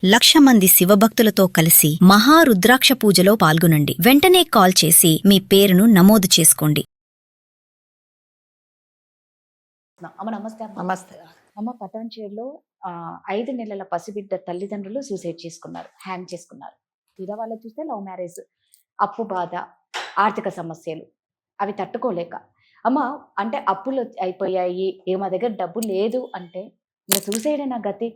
1,00,000 మంది శివభక్తులతో కలిసి మహారుద్రాక్ష పూజలో పాల్గొనండి. వెంటనే కాల్ చేసి మీ పేరును నమోదు చేసుకోండి. అమ్మ నమస్తే. నమస్తే. అమ్మ పటాన్చేరులో 5 నెలల పసిబిడ్డ తల్లిదండ్రులు సూసైడ్ చేసుకున్నారు, హ్యాంగ్ చేసుకున్నారు. తీరా వాళ్ళు చూస్తే లవ్ మ్యారేజ్, అప్పు బాధ, ఆర్థిక సమస్యలు అవి తట్టుకోలేక అమ్మ అంటే అప్పులు అయిపోయాయి, మా దగ్గర డబ్బు లేదు అంటే ఇంకా సూసైడ్ అయిన గతి.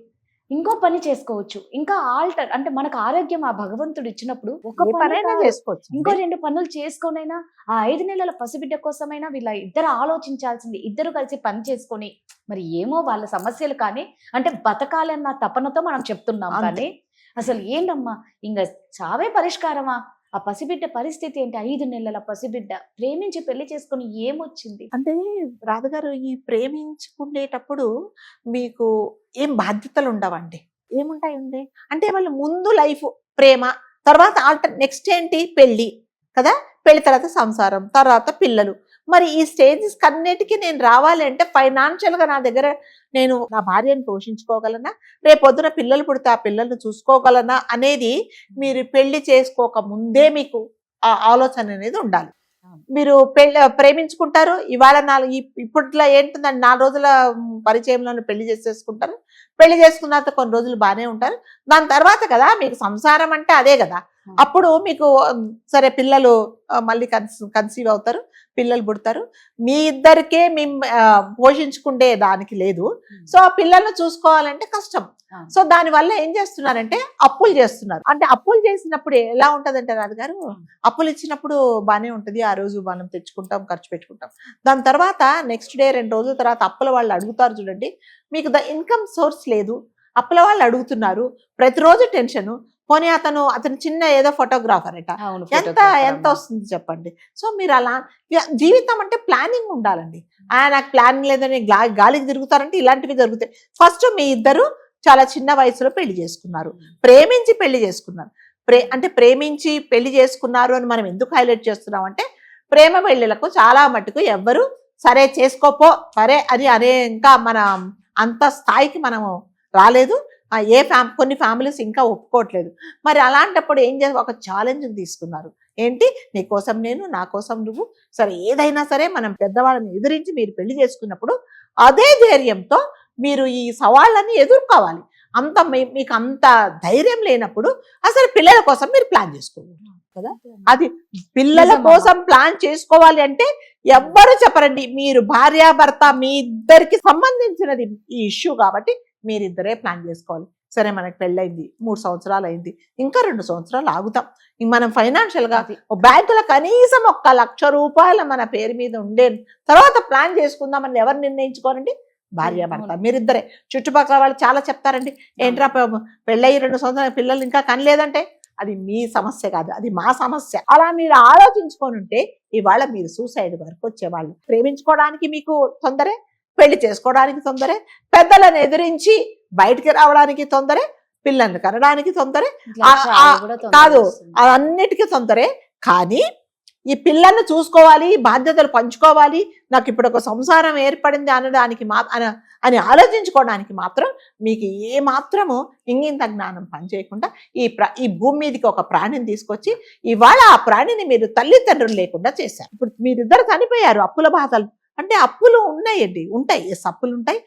ఇంకో పని చేసుకోవచ్చు, ఇంకా ఆల్టర్ అంటే మనకు ఆరోగ్యం ఆ భగవంతుడు ఇచ్చినప్పుడు ఒక పనైనా చేసుకోవచ్చు, ఇంకో 2 పనులు చేసుకోనైనా ఆ 5 నెలల పసిబిడ్డ కోసమైనా వీళ్ళ ఇద్దరు ఆలోచించాల్సింది. ఇద్దరు కలిసి పని చేసుకొని మరి ఏమో వాళ్ళ సమస్యలు కానీ అంటే బతకాలన్న తపనతో మనం చెప్తున్నాం. కానీ అసలు ఏంటమ్మా ఇంకా చావే పరిష్కారమా? ఆ పసిబిడ్డ పరిస్థితి ఏంటి? 5 నెలల పసిబిడ్డ ప్రేమించి పెళ్లి చేసుకుని ఏమొచ్చింది అంటే రాధగారు, ఈ ప్రేమించుకునేటప్పుడు మీకు ఏం బాధ్యతలు ఉండవండి. ఏముంటాయండి అంటే వాళ్ళు ముందు లైఫ్ ప్రేమ, తర్వాత నెక్స్ట్ ఏంటి పెళ్లి కదా, పెళ్లి తర్వాత సంసారం, తర్వాత పిల్లలు. మరి ఈ స్టేజెస్ అన్నిటికీ నేను రావాలి అంటే ఫైనాన్షియల్ గా నా దగ్గర నేను నా భార్యను పోషించుకోగలనా, రేపొద్దున పిల్లలు పుడితే ఆ పిల్లల్ని చూసుకోగలనా అనేది మీరు పెళ్లి చేసుకోక ముందే మీకు ఆ ఆలోచన అనేది ఉండాలి. మీరు ప్రేమించుకుంటారు, ఇవాళ ఇప్పట్లో ఏంటుందండి, 4 రోజుల పరిచయంలో పెళ్లి చేసేసుకుంటారు. పెళ్లి చేసుకున్న తర్వాత కొన్ని రోజులు బాగానే ఉంటారు. దాని తర్వాత కదా మీకు సంసారం అంటే అదే కదా. అప్పుడు మీకు సరే పిల్లలు మళ్ళీ కన్సీవ్ అవుతారు, పిల్లలు పుడతారు. మీ ఇద్దరికే పోషించుకుంటే దానికి లేదు. సో ఆ పిల్లల్ని చూసుకోవాలంటే కష్టం. సో దానివల్ల ఏం చేస్తున్నారంటే అప్పులు చేస్తున్నారు. అంటే అప్పులు చేసినప్పుడు ఎలా ఉంటదంటే రాజుగారు, అప్పులు ఇచ్చినప్పుడు బాగానే ఉంటది, ఆ రోజు మనం తెచ్చుకుంటాం, ఖర్చు పెట్టుకుంటాం. దాని తర్వాత నెక్స్ట్ డే 2 రోజుల తర్వాత అప్పుల వాళ్ళు అడుగుతారు చూడండి, మీకు ఇన్కమ్ సోర్స్ లేదు, అప్పుల వాళ్ళు అడుగుతున్నారు, ప్రతిరోజు టెన్షన్. పోనీ అతను చిన్న ఏదో ఫోటోగ్రాఫర్ అట, ఎంత వస్తుంది చెప్పండి. సో మీరు అలా జీవితం అంటే ప్లానింగ్ ఉండాలండి. నాకు ప్లానింగ్ లేదని గాలికి తిరుగుతారంటే ఇలాంటివి జరుగుతాయి. ఫస్ట్ మీ ఇద్దరు చాలా చిన్న వయసులో పెళ్లి చేసుకున్నారు, ప్రేమించి పెళ్లి చేసుకున్నారు. అంటే ప్రేమించి పెళ్లి చేసుకున్నారు అని మనం ఎందుకు హైలైట్ చేస్తున్నాం అంటే, ప్రేమ పెళ్లిలకు చాలా మటుకు ఎవ్వరు సరే చేసుకోపో సరే అని అనే ఇంకా మన అంత స్థాయికి మనము రాలేదు. కొన్ని ఫ్యామిలీస్ ఇంకా ఒప్పుకోవట్లేదు. మరి అలాంటప్పుడు ఏం చేసి ఒక ఛాలెంజ్ తీసుకున్నారు. ఏంటి, నీ కోసం నేను, నా కోసం నువ్వు, సరే ఏదైనా సరే మనం పెద్దవాళ్ళని ఎదిరించి మీరు పెళ్లి చేసుకున్నప్పుడు అదే ధైర్యంతో మీరు ఈ సవాళ్ళని ఎదుర్కోవాలి. మీకు అంత ధైర్యం లేనప్పుడు అసలు పిల్లల కోసం మీరు ప్లాన్ చేసుకోవాలి కదా. అది పిల్లల కోసం ప్లాన్ చేసుకోవాలి అంటే ఎవ్వరు చెప్పరండి. మీరు భార్యాభర్త మీ ఇద్దరికి సంబంధించినది ఈ ఇష్యూ కాబట్టి మీరిద్దరే ప్లాన్ చేసుకోవాలి. సరే మనకు పెళ్ళయింది, 3 సంవత్సరాలు అయింది, ఇంకా 2 సంవత్సరాలు ఆగుతాం. మనం ఫైనాన్షియల్ గా బ్యాంకులో కనీసం 1,00,000 రూపాయలు మన పేరు మీద ఉండే తర్వాత ప్లాన్ చేసుకుందామని ఎవరు నిర్ణయించుకోరండి? భార్యాభర్త మీరిద్దరే. చుట్టుపక్కల వాళ్ళు చాలా చెప్తారండి, ఏంట్రా పెళ్ళయి 2 సంవత్సరాలు పిల్లలు ఇంకా కనలేదంటే అది మీ సమస్య కాదు, అది మా సమస్య. అలా మీరు ఆలోచించుకొని ఉంటే ఇవాళ మీరు సూసైడ్ వరకు వచ్చేవాళ్ళు. ప్రేమించుకోవడానికి మీకు తొందరే, పెళ్లి చేసుకోవడానికి తొందరే, పెద్దలను ఎదిరించి బయటికి రావడానికి తొందరే, పిల్లల్ని కనడానికి తొందరే కాదు, అన్నిటికీ తొందరే. కానీ ఈ పిల్లల్ని చూసుకోవాలి, బాధ్యతలు పంచుకోవాలి, నాకు ఇప్పుడు ఒక సంసారం ఏర్పడింది అనడానికి అని ఆలోచించుకోవడానికి మాత్రం మీకు ఏ మాత్రము ఇంగింత జ్ఞానం పనిచేయకుండా ఈ భూమి మీదకి ఒక ప్రాణిని తీసుకొచ్చి ఇవాళ ఆ ప్రాణిని మీరు తల్లిదండ్రులు లేకుండా చేశారు. ఇప్పుడు మీరిద్దరు చనిపోయారు అప్పుల బాధలు. అంటే అప్పులు ఉన్నాయండి, ఉంటాయి, అప్పులు ఉంటాయి.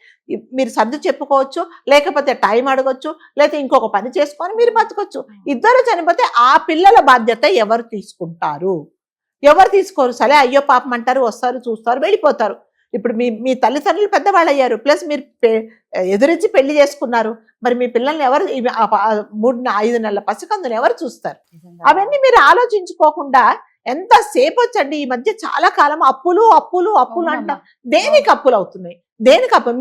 మీరు సర్దు చెప్పుకోవచ్చు, లేకపోతే టైం అడగొచ్చు, లేకపోతే ఇంకొక పని చేసుకొని మీరు బతకొచ్చు. ఇద్దరు చనిపోతే ఆ పిల్లల బాధ్యత ఎవరు తీసుకుంటారు? ఎవరు తీసుకోరు. సరే అయ్యో పాపం అంటారు, వస్తారు, చూస్తారు, వెళ్ళిపోతారు. ఇప్పుడు మీ తల్లిదండ్రులు పెద్దవాళ్ళు అయ్యారు, ప్లస్ మీరు ఎదురించి పెళ్లి చేసుకున్నారు. మరి మీ పిల్లల్ని ఎవరు 3-5 నెలల పసికందులు ఎవరు చూస్తారు? అవన్నీ మీరు ఆలోచించుకోకుండా ఎంతసేపు వచ్చండి. ఈ మధ్య చాలా కాలం అప్పులు అప్పులు అప్పులు అంట. దేనికి అప్పులు అవుతున్నాయి? దేనికి అప్పు?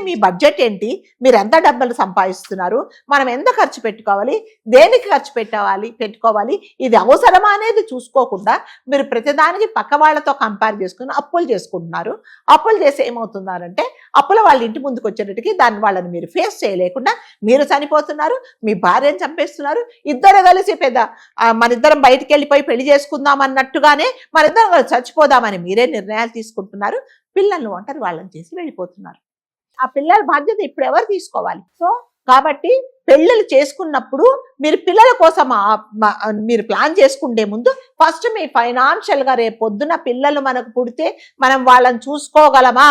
మీ బడ్జెట్ ఏంటి? మీరు ఎంత డబ్బులు సంపాదిస్తున్నారు? మనం ఎంత ఖర్చు పెట్టుకోవాలి? దేనికి ఖర్చు పెట్టుకోవాలి? ఇది అవసరమా అనేది చూసుకోకుండా మీరు ప్రతిదానికి పక్క వాళ్ళతో కంపేర్ చేసుకుని అప్పులు చేసుకుంటున్నారు. అప్పులు చేసి ఏమవుతున్నారంటే అప్పుల వాళ్ళ ఇంటి ముందుకు వచ్చేటట్టుకి వాళ్ళని మీరు ఫేస్ చేయలేకుండా మీరు చనిపోతున్నారు, మీ భార్యను చంపేస్తున్నారు. ఇద్దరు కలిసి మనిద్దరం బయటికి వెళ్ళిపోయి పెళ్లి చేసుకుందాం అన్నట్టుగానే మనిద్దరం కలిసి చచ్చిపోదామని మీరే నిర్ణయాలు తీసుకుంటున్నారు. పిల్లల్ని ఒంటరి వాళ్ళని చేసి వెళ్ళిపోతున్నారు. ఆ పిల్లల బాధ్యత ఇప్పుడు ఎవరు తీసుకోవాలి? సో కాబట్టి పెళ్ళిళ్ళు చేసుకున్నప్పుడు మీరు పిల్లల కోసం మీరు ప్లాన్ చేసుకుంటే ముందు ఫస్ట్ మీ ఫైనాన్షియల్ గా రేపు పొద్దున పిల్లలు మనకు పుడితే మనం వాళ్ళని చూసుకోగలమా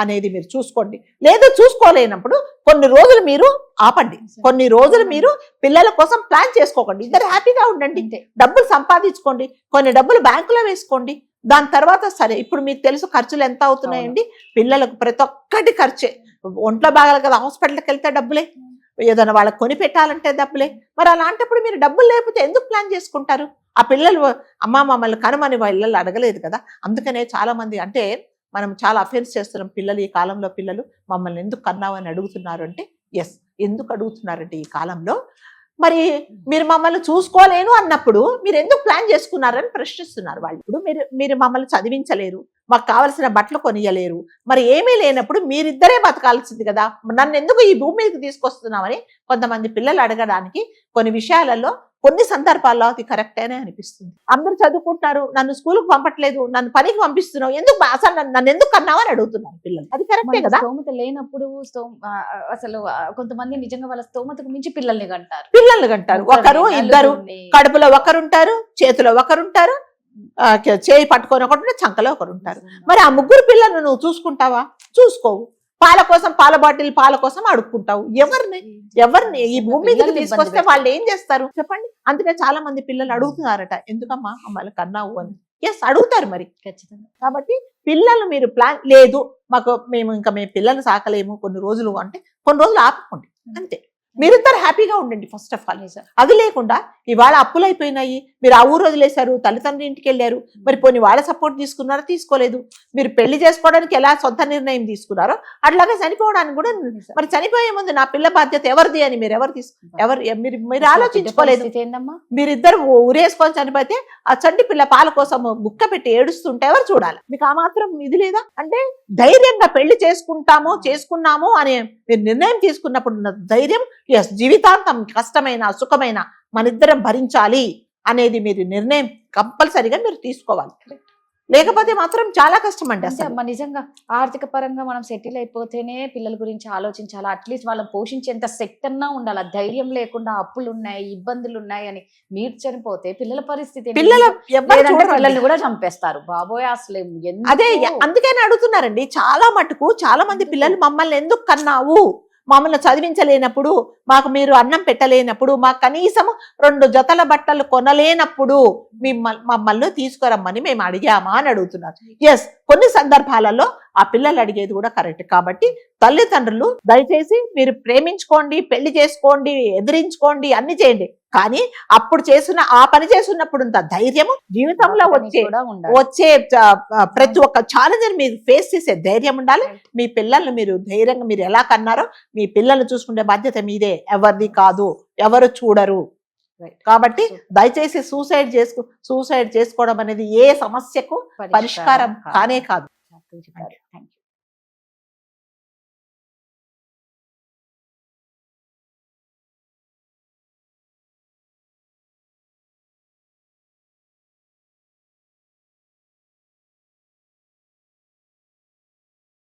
అనేది మీరు చూసుకోండి. లేదు చూసుకోలేనప్పుడు కొన్ని రోజులు మీరు ఆపండి, కొన్ని రోజులు మీరు పిల్లల కోసం ప్లాన్ చేసుకోకండి, ఇద్దరు హ్యాపీగా ఉండండి, డబ్బులు సంపాదించుకోండి, కొన్ని డబ్బులు బ్యాంకులో వేసుకోండి. దాని తర్వాత సరే ఇప్పుడు మీకు తెలుసు ఖర్చులు ఎంత అవుతున్నాయండి, పిల్లలకు ప్రతి ఒక్కటి ఖర్చే. ఒంట్లో బాగాలి కదా హాస్పిటల్కి వెళ్తే డబ్బులే, ఏదైనా వాళ్ళకి కొని పెట్టాలంటే డబ్బులే. మరి అలాంటప్పుడు మీరు డబ్బులు లేకపోతే ఎందుకు ప్లాన్ చేసుకుంటారు? ఆ పిల్లలు అమ్మ మమ్మల్ని కనుమని పిల్లలు అడగలేదు కదా. అందుకనే చాలా మంది అంటే మనం చాలా అఫెన్స్ చేస్తున్నాం. పిల్లలు ఈ కాలంలో పిల్లలు మమ్మల్ని ఎందుకు కన్నావు అని అడుగుతున్నారు అంటే ఎస్, ఎందుకు అడుగుతున్నారంటే ఈ కాలంలో మరి మీరు మమ్మల్ని చూసుకోలేను అన్నప్పుడు మీరు ఎందుకు ప్లాన్ చేసుకున్నారని ప్రశ్నిస్తున్నారు వాళ్ళు. ఇప్పుడు మీరు మమ్మల్ని చదివించలేరు, మాకు కావలసిన బట్టలు కొనియలేరు, మరి ఏమీ లేనప్పుడు మీరిద్దరే బతకాల్సింది కదా, నన్ను ఎందుకు ఈ భూమి మీదకి తీసుకొస్తున్నామని కొంతమంది పిల్లలు అడగడానికి కొన్ని విషయాలలో కొన్ని సందర్భాల్లో అది కరెక్టేనే అనిపిస్తుంది. అందరూ చదువుకుంటున్నారు, నన్ను స్కూల్కి పంపట్లేదు, నన్ను పనికి పంపిస్తున్నావు, ఎందుకు అసలు నన్ను ఎందుకు అన్నావు అని అడుగుతున్నారు పిల్లలు. అది కరెక్టే కదా. స్తోమత లేనప్పుడు అసలు కొంతమంది నిజంగా వాళ్ళ స్తోమతకు మించి పిల్లల్ని కంటారు. ఒకరు ఇద్దరు, కడుపులో ఒకరుంటారు, చేతిలో ఒకరుంటారు, చేయి పట్టుకొని ఒకటి చంకలో ఒకరుంటారు. మరి ఆ ముగ్గురు పిల్లలను నువ్వు చూసుకుంటావా? చూసుకోవు. పాల కోసం పాల బాటిల్ పాల కోసం అడుక్కుంటావు. ఎవరిని ఈ భూమి మీదకి తీసుకొస్తే వాళ్ళు ఏం చేస్తారు చెప్పండి. అందుకే చాలా మంది పిల్లలు అడుగుతున్నారట, ఎందుకమ్మా మమ్మల్ని కన్నావు అని. ఎస్, అడుగుతారు మరి ఖచ్చితంగా. కాబట్టి పిల్లలు మీరు ప్లాన్ లేదు మాకు, మేము పిల్లల్ని సాకలేము కొన్ని రోజులు అంటే కొన్ని రోజులు ఆపుకోండి అంతే. మీరిద్దరు హ్యాపీగా ఉండండి ఫస్ట్ ఆఫ్ ఆల్. అది లేకుండా ఇవాళ అప్పులు అయిపోయినాయి, మీరు ఆ ఊరు వదిలేశారు, తల్లిదండ్రుల ఇంటికి వెళ్ళారు, మరి పోనీ వాళ్ళ సపోర్ట్ తీసుకున్నారో తీసుకోలేదు. మీరు పెళ్లి చేసుకోవడానికి ఎలా సొంత నిర్ణయం తీసుకున్నారో అట్లాగే చనిపోవడానికి కూడా, మరి చనిపోయే ముందు నా పిల్ల బాధ్యత ఎవరిది అని మీరు ఆలోచించుకోలేదు. మీరిద్దరు ఊరేసుకొని చనిపోతే ఆ చంటి పిల్ల పాల కోసం బుక్క పెట్టి ఏడుస్తుంటే ఎవరు చూడాలి? మీకు ఆ మాత్రం ఇది లేదా? అంటే ధైర్యంగా పెళ్లి చేసుకున్నాము అని మీరు నిర్ణయం తీసుకున్నప్పుడు ధైర్యం, ఎస్ జీవితాంతం కష్టమైన సుఖమైన మనిద్దరం భరించాలి అనేది మీరు నిర్ణయం కంపల్సరిగా మీరు తీసుకోవాలి. లేకపోతే మాత్రం చాలా కష్టం అండి. అసలు నిజంగా ఆర్థిక పరంగా మనం సెటిల్ అయిపోతేనే పిల్లల గురించి ఆలోచించాలి. అట్లీస్ట్ వాళ్ళని పోషించేంత శక్తి అన్నా ఉండాలి. ధైర్యం లేకుండా అప్పులు ఉన్నాయి, ఇబ్బందులు ఉన్నాయి అని మీరు చనిపోతే పిల్లల పరిస్థితి, పిల్లల్ని కూడా చంపేస్తారు బాబోయ్. అసలు అదే అందుకని అడుగుతున్నారండి చాలా మటుకు. చాలా మంది పిల్లలు మమ్మల్ని ఎందుకు కన్నావు, మమ్మల్ని చదివించలేనప్పుడు, మాకు మీరు అన్నం పెట్టలేనప్పుడు, మాకు కనీసం 2 జతల బట్టలు కొనలేనప్పుడు మమ్మల్ని తీసుకురమ్మని మేము అడిగామా అని అడుగుతున్నారు. ఎస్, కొన్ని సందర్భాలలో ఆ పిల్లలు అడిగేది కూడా కరెక్ట్. కాబట్టి తల్లిదండ్రులు దయచేసి మీరు ప్రేమించుకోండి, పెళ్లి చేసుకోండి, ఎదిరించుకోండి, అన్ని చేయండి. కానీ అప్పుడు ఆ పని చేస్తున్నప్పుడు ధైర్యము, జీవితంలో వచ్చే ప్రతి ఒక్క ఛాలెంజ్ మీరు ఫేస్ చేసే ధైర్యం ఉండాలి. మీ పిల్లల్ని మీరు ధైర్యంగా మీరు ఎలా కన్నారో మీ పిల్లల్ని చూసుకునే బాధ్యత మీదే, ఎవరిది కాదు, ఎవరు చూడరు. కాబట్టి దయచేసి సూసైడ్ చేసుకోవడం అనేది ఏ సమస్యకు పరిష్కారం కానే కాదు.